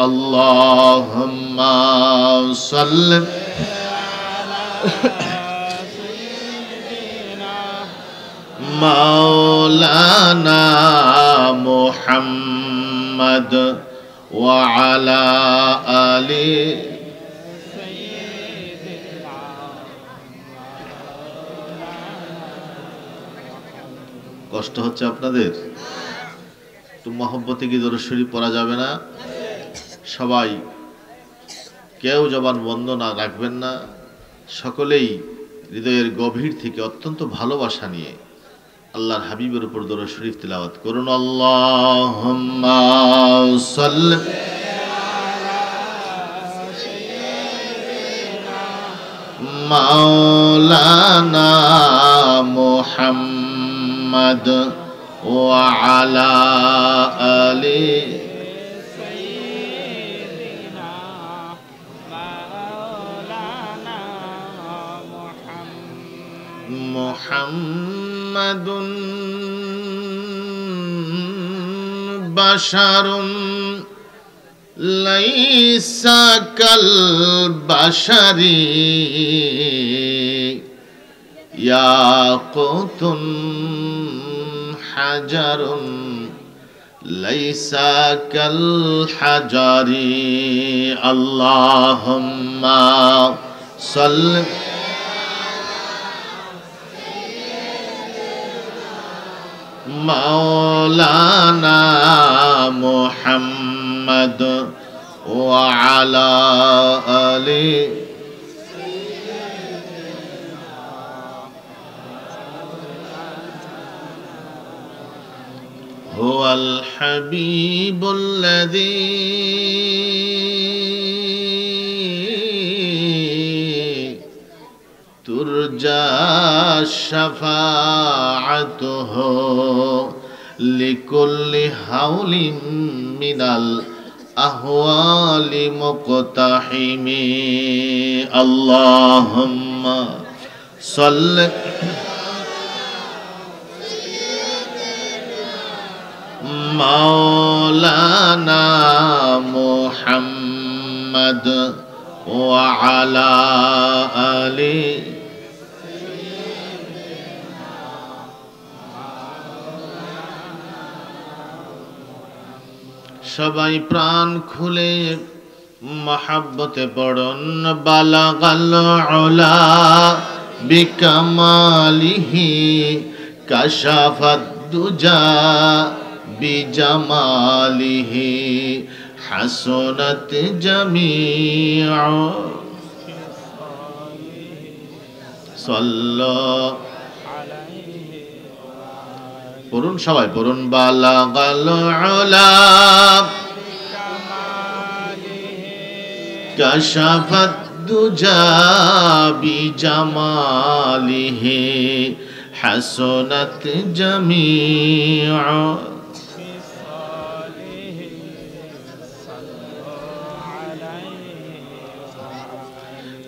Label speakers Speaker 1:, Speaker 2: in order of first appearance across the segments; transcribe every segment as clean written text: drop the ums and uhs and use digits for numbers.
Speaker 1: আল্লাহুম্মা সাল্লি মাওলানা মুহাম্মদ ওয়া আলা আলি কষ্ট হচ্ছে আপনাদের? তো মহব্বতে কি দরুদ শরীফ পড়া যাবে না? সবাই কেউ জবান বন্ধ না রাখবেন না, সকলেই হৃদয়ের গভীর থেকে অত্যন্ত ভালোবাসা নিয়ে আল্লাহর হাবিবের উপর দরুদ শরীফ তিলাওয়াত করুন। আল্লাহুম্মা সাল্লি মাওলানা মুহাম্মদ ওয়া আলা আলি মুহাম্মাদুন বাশারুন লাইসা কাল বাশারি ইয়াকুতুন হাজারুন লাইসা কাল হাজারি আল্লাহুম্মা সাল্লি মাওলানা মুহাম্মদ ওয়া আলা আলি হুয়াল হাবিবুল্লাযী তুরজা শাফাআতুহু লিকুল্লি হাওলিন মিনাল আহওয়ালি মুকতাহিমি আল্লাহুম্মা সাল্লি মাওলানা মুহাম্মদ ওয়া আলা আলি সবাই প্রাণ খুলে মহব্বতে পড়ুন বালাগাল উলা বিকামালিহি কাশাফাদ দুজা বিজামালিহি হাসনাত জামিউ সাল্লাল্লাহু পড়ুন সবাই পড়ুন বালাগাল উলা কাশাফাদ দুজা বিজামালিহি হাসনাত জামিউ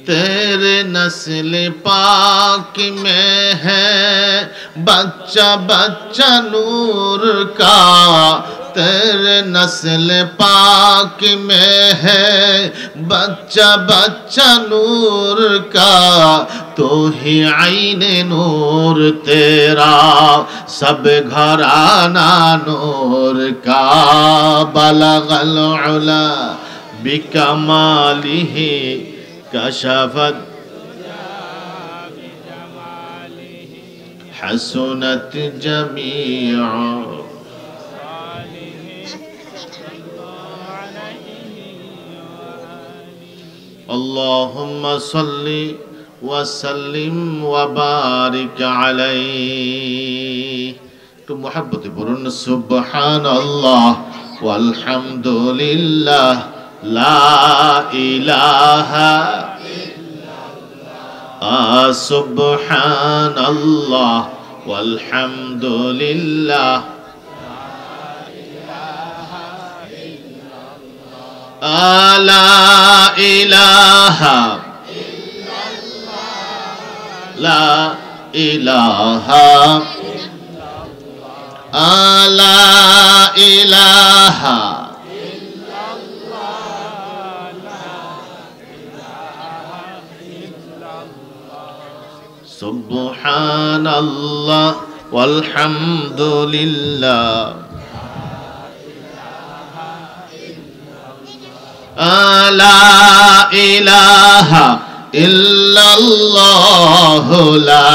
Speaker 1: तेरे नस्ल पाक में है बच्चा बच्चा नूर का तेरे नस्ल पाक में है बच्चा बच्चा नूर का तो ही आईने नूर तेरा सब घराना नूर का बलगल उला बिकमालिही कशफत हसनत जमीअ अल्लाहुम्मा सल्ली व सल्लिम व बारिक अलैहि तो मोहब्बत बोलून सुबहानाल्लाह वल्हम्दुलिल्लाह ला इलाहा इल्लल्लाह सुबहानाल्लाह वल्हम्दुलिल्लाह ला इलाहा ला इलाहा ला इलाहा সুবহানাল্লাহ ওয়ালহামদুলিল্লাহ লা ইলাহা ইল্লাল্লাহ লা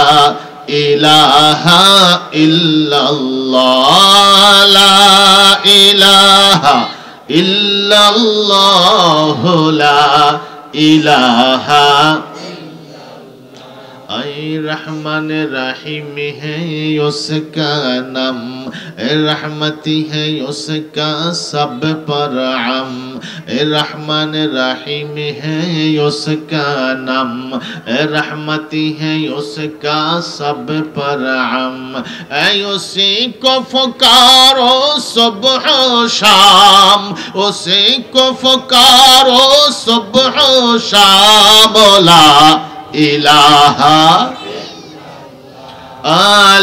Speaker 1: ইলাহা ইল্লাল্লাহ লা ইলাহা ইল্লাল্লাহ লা ইলাহা ऐ रहमान रहीम है उसका नाम रहमती है उसका सब पर आम रहमान रहीम है उसका नाम रहमती है उसका सब पर आम उसी को पुकारो सुबह शाम उसी को पुकारो सुबह शाम बोला इलाहा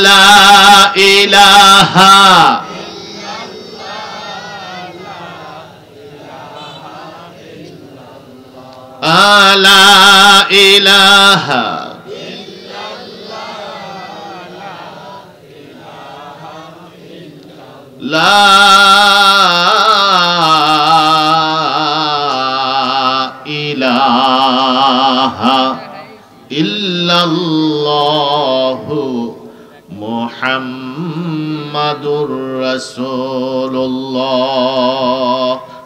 Speaker 1: ला इलाहा ला इलाहा ला इलाहा ইল্লাল্লাহু মুহাম্মাদুর রাসূলুল্লাহ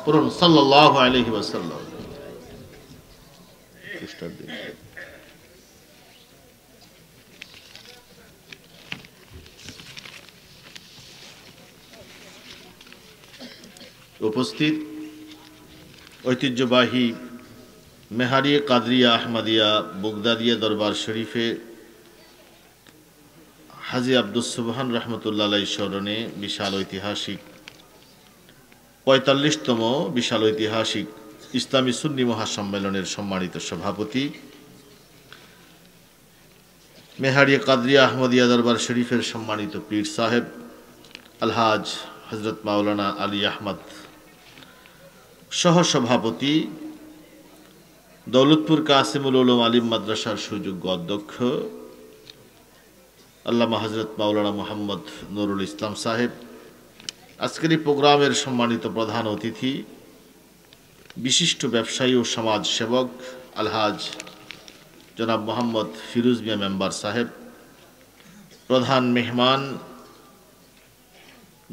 Speaker 1: পড়ুন সাল্লাল্লাহু আলাইহি ওয়াসাল্লাম। উপস্থিত ঐতিহ্যবাহী মেহারি কাদরিয়া আহমদিয়া বুগদাদিয়া দরবার শরীফে হাজী আব্দুস সুবহান রহমতুল্লাহ আলাইহির স্মরণে বিশাল ঐতিহাসিক ৪৫তম বিশাল ঐতিহাসিক ইসলামী সুন্নি মহাসম্মেলনের সম্মানিত সভাপতি মেহারি কাদরিয়া আহমদিয়া দরবার শরীফের সম্মানিত পীর সাহেব আলহাজ হযরত মাওলানা আলী আহমদ সহসভাপতি দৌলতপুর কাসিমুল উলুম আলিম মাদ্রাসার সুযোগ্য অধ্যক্ষ আল্লামা হযরত মাওলানা মুহাম্মদ নুরুল ইসলাম সাহেব, আজকের এই প্রোগ্রামের সম্মানিত প্রধান অতিথি বিশিষ্ট ব্যবসায়ী ও সমাজ সেবক আলহাজ জনাব মোহাম্মদ ফিরোজ মিয়া মেম্বার সাহেব, প্রধান মেহমান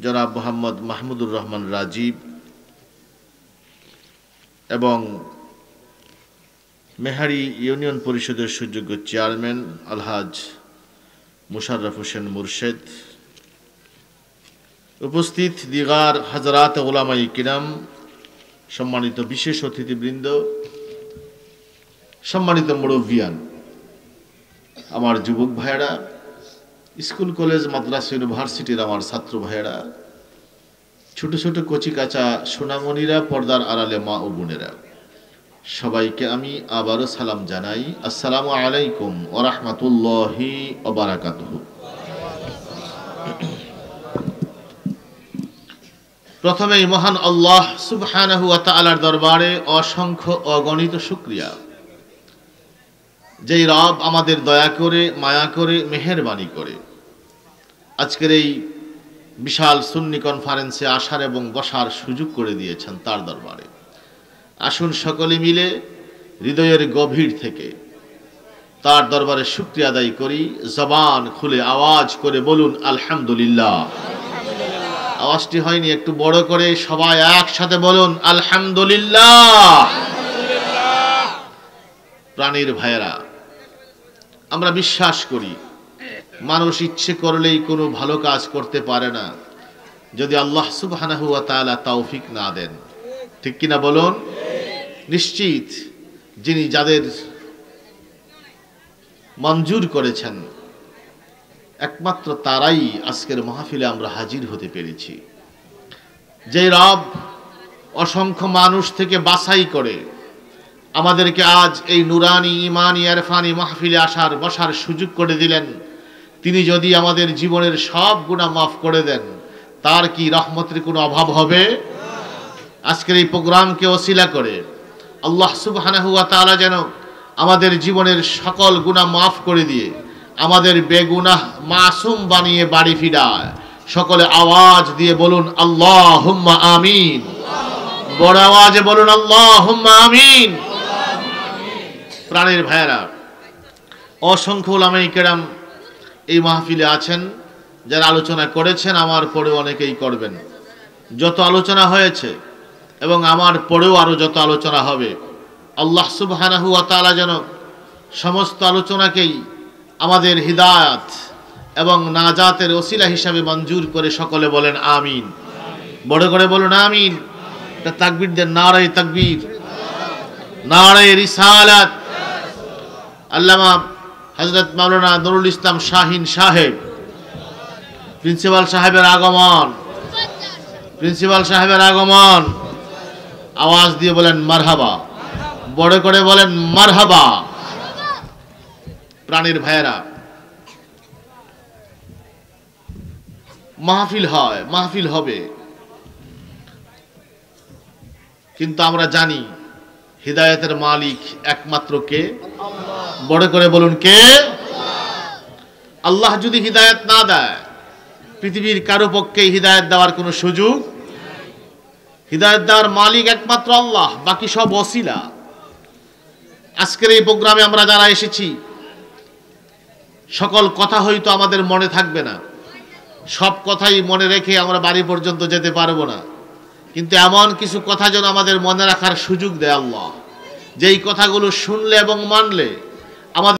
Speaker 1: জনাব মোহাম্মদ মাহমুদুর রহমান রাজীব এবং মেহারি ইউনিয়ন পরিষদের সুযোগ্য চেয়ারম্যান আলহাজ মুশাররফ হোসেন মুর্শেদ, উপস্থিত দিগার হাজরাত উলামায়ে কিরাম, সম্মানিত বিশেষ অতিথিবৃন্দ, সম্মানিত মুরব্বিয়ান, আমার যুবক ভাইয়েরা, স্কুল কলেজ মাদ্রাসা ইউনিভার্সিটির আমার ছাত্র ভাইয়েরা, ছোট ছোট কচি কাঁচা সোনামণিরা, পর্দার আড়ালে মা ও বোনেরা, সবাইকে আমি আবারও সালাম জানাই। আসসালামু আলাইকুম ওয়া রাহমাতুল্লাহি ওয়া বারাকাতুহু। প্রথমেই মহান আল্লাহ সুবহানাহু ওয়া তাআলার দরবারে অসংখ্য অগণিত শুকরিয়া, যেই রব আমাদের দয়া করে, মায়া করে, মেহেরবানি করে আজকের এই বিশাল সুন্নি কনফারেন্সে আসার এবং বসার সুযোগ করে দিয়েছেন, তার দরবারে আসুন সকলে মিলে হৃদয়ের গভীর থেকে তার দরবারে শুকরিয়া আদায় করি। জবান খুলে আওয়াজ করে বলুন আলহামদুলিল্লাহ। আওয়াজটি হয়নি, একটু বড় করে সবাই একসাথে বলুন আলহামদুলিল্লাহ। প্রাণীর ভাইয়েরা, আমরা বিশ্বাস করি মানুষ ইচ্ছে করলেই কোনো ভালো কাজ করতে পারে না যদি আল্লাহ সুবহানাহু ওয়া তাআলা তৌফিক না দেন, ঠিক কিনা বলুন? নিশ্চিত যিনি যাদের মঞ্জুর করেছেন একমাত্র তারাই আজকের মাহফিলে আমরা হাজির হতে পেরেছি। যে রব অসংখ্য মানুষ থেকে বাছাই করে আমাদেরকে আজ এই নুরানি ইমানি ইরফানি মাহফিলে আসার বসার সুযোগ করে দিলেন, তিনি যদি আমাদের জীবনের সব গুনাহ মাফ করে দেন, তার কি রহমতের কোনো অভাব হবে? আজকের এই প্রোগ্রামকে ওসিলা করে আল্লাহ সুবহানাহু ওয়া তাআলা যেন আমাদের জীবনের সকল গুনাহ মাফ করে দিয়ে আমাদের বেগুনাহ মাসুম বানিয়ে বাড়ি ফিরায়। সকলে আওয়াজ দিয়ে বলুন আল্লাহুম্মা আমিন। বড় আওয়াজে বলুন আল্লাহুম্মা আমিন। প্রাণের ভাইয়েরা, অসংখ্য উলামায়ে কেরাম এই মাহফিলে আছেন, যারা আলোচনা করেছেন, আমার পরেও অনেকেই করবেন। যত আলোচনা হয়েছে এবং আমার পরেও আরো যত আলোচনা হবে, আল্লাহ সুবহানাহু ওয়া তাআলা যেন সমস্ত আলোচনাকেই আমাদের হিদায়াত এবং নাজাতের ওসিলা হিসাবে মঞ্জুর করে। সকলে বলেন আমিন। বড় করে বলুন আমিন। একটা তাকবীর দেন, নারায়ে তাকবীর, নারায়ে রিসালাত। আল্লামা হযরত মাওলানা নুরুল ইসলাম শাহিন সাহেব, প্রিন্সিপাল সাহেবের আগমন, প্রিন্সিপাল সাহেবের আগমন। আওয়াজ দিয়ে বলেন মারহাবা। বড় করে বলেন মারহাবা। প্রাণের ভাইয়েরা, মাহফিল হয়, মাহফিল হবে, কিন্তু আমরা জানি হিদায়াতের মালিক একমাত্র কে? বড় করে বলুন কে? আল্লাহ যদি হিদায়াত না দেয়, পৃথিবীর কারো পক্ষে হিদায়াত দেওয়ার কোনো সুযোগ। হিদায়াত দেওয়ার মালিক একমাত্র আল্লাহ, বাকি সব ওসিলা। আজকের এই প্রোগ্রামে আমরা যারা এসেছি, সকল কথা হয়তো আমাদের মনে থাকবে না, সব কথাই মনে রেখে আমরা বাড়ি পর্যন্ত যেতে পারবো না, কিন্তু এমন কিছু কথা যেন আমাদের মনে রাখার সুযোগ দেয় আল্লাহ, যেই কথাগুলো শুনলে এবং মানলে আমাদের